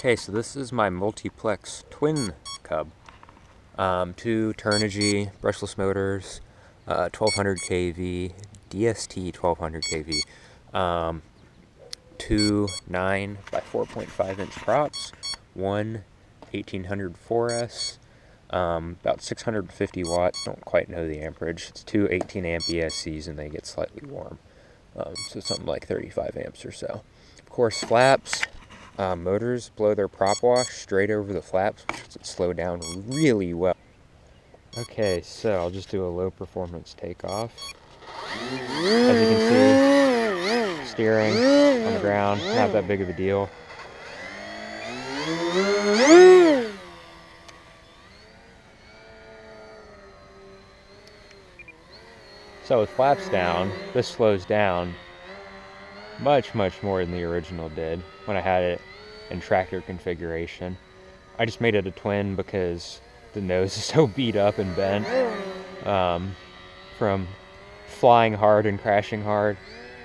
Okay, so this is my Multiplex Twincub. Two turnigy brushless motors, 1200 kV, DST 1200 kV, two 9 by 4.5 inch props, one 1800 4S, about 650 watts, don't quite know the amperage. It's two 18 amp escs and they get slightly warm, so something like 35 amps or so. Of course, flaps. Motors blow their prop wash straight over the flaps, which lets it slow down really well. Okay, so I'll just do a low performance takeoff. As you can see, steering on the ground, not that big of a deal. So with flaps down, this slows down much more than the original did when I had it in tractor configuration. I just made it a twin because the nose is so beat up and bent from flying hard and crashing hard.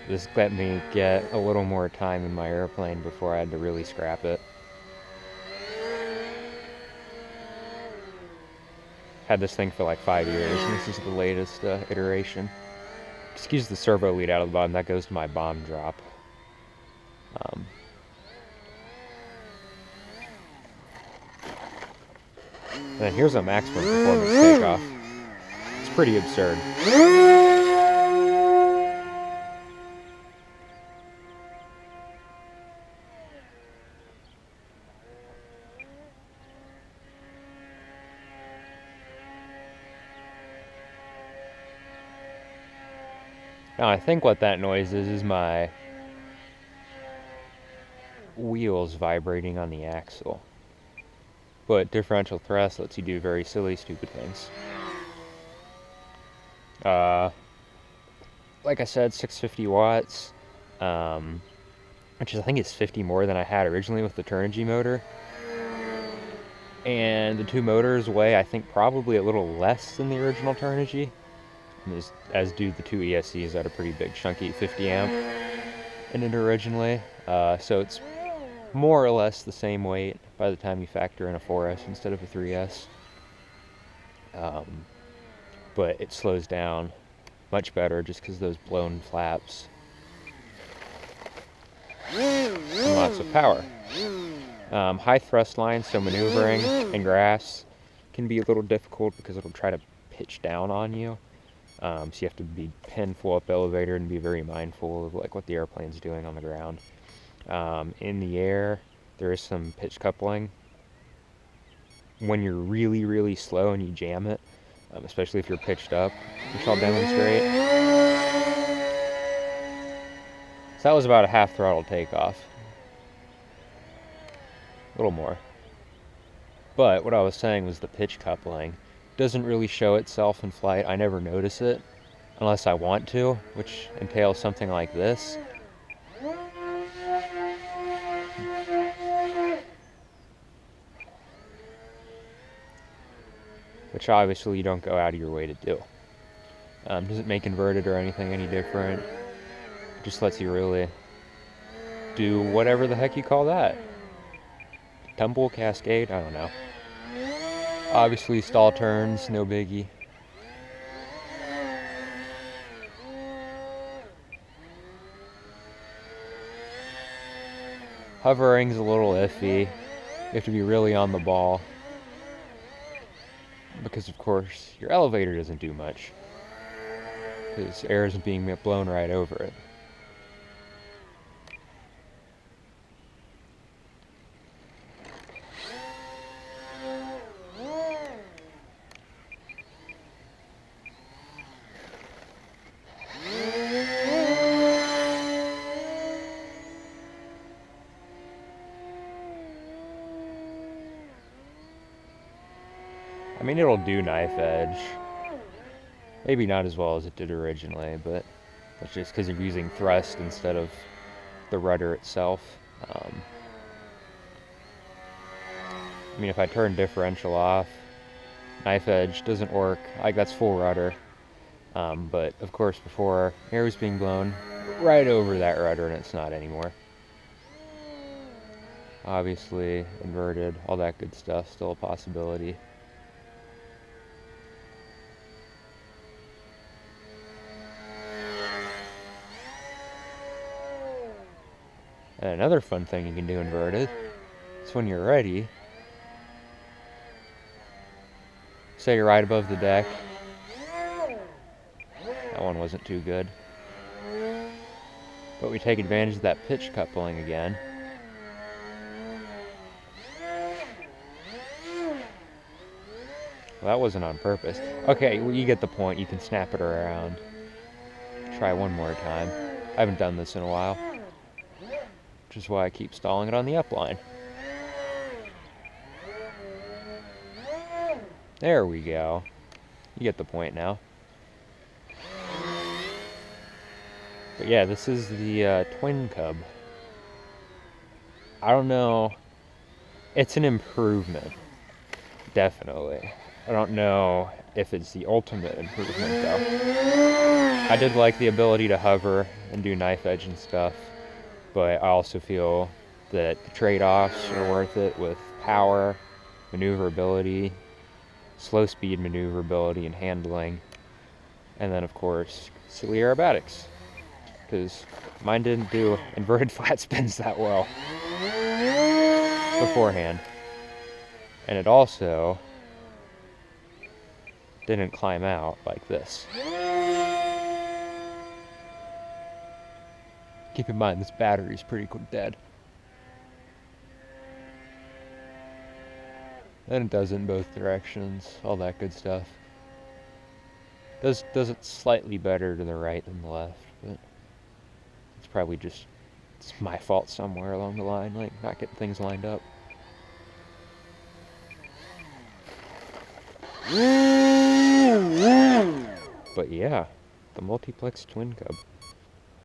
This let me get a little more time in my airplane before I had to really scrap it. Had this thing for like 5 years, and this is the latest iteration. Excuse the servo lead out of the bottom, that goes to my bomb drop. And then here's a maximum performance takeoff. It's pretty absurd. Now I think what that noise is my wheels vibrating on the axle. But differential thrust lets you do very silly, stupid things. Like I said, 650 watts, which I think is 50 more than I had originally with the turnigy motor. And the two motors weigh, I think, probably a little less than the original turnigy, as do the two ESCs that are pretty big, chunky 50 amp in it originally. So it's more or less the same weight by the time you factor in a 4S instead of a 3S. But it slows down much better just because of those blown flaps. And lots of power. High thrust lines, so maneuvering in grass can be a little difficult because it'll try to pitch down on you. So you have to be pinned full up elevator and be very mindful of like what the airplane's doing on the ground. In the air, there is some pitch coupling. When you're really slow and you jam it, especially if you're pitched up, which I'll demonstrate. So that was about a half throttle takeoff. A little more. But what I was saying was the pitch coupling doesn't really show itself in flight. I never notice it unless I want to, which entails something like this. Which obviously you don't go out of your way to do. Doesn't make inverted or anything any different. It just lets you really do whatever the heck you call that. Tumble, cascade, I don't know. Obviously stall turns, no biggie. Hovering's a little iffy. You have to be really on the ball. Because of course, your elevator doesn't do much. Because air isn't being blown right over it. I mean, it'll do knife edge. Maybe not as well as it did originally, but that's just because you're using thrust instead of the rudder itself. I mean, if I turn differential off, knife edge doesn't work. Like, that's full rudder. But of course, before, air was being blown right over that rudder, and it's not anymore. obviously inverted, all that good stuff, still a possibility. And another fun thing you can do inverted is when you're ready, say you're right above the deck. That one wasn't too good. But we take advantage of that pitch coupling again. Well, that wasn't on purpose. Okay, well, you get the point. You can snap it around. Try one more time. I haven't done this in a while, which is why I keep stalling it on the upline. There we go. You get the point now. But yeah, this is the Twincub. I don't know. It's an improvement. Definitely. I don't know if it's the ultimate improvement, though. I did like the ability to hover and do knife edge and stuff, but I also feel that the trade-offs are worth it with power, maneuverability, slow speed maneuverability and handling, and then, of course, silly aerobatics, because mine didn't do inverted flat spins that well beforehand. And it also didn't climb out like this. Keep in mind, this battery's pretty dead. And it does it in both directions, all that good stuff. Does it slightly better to the right than the left, but it's probably just, it's my fault somewhere along the line, like not getting things lined up. But yeah, the Multiplex Twincub.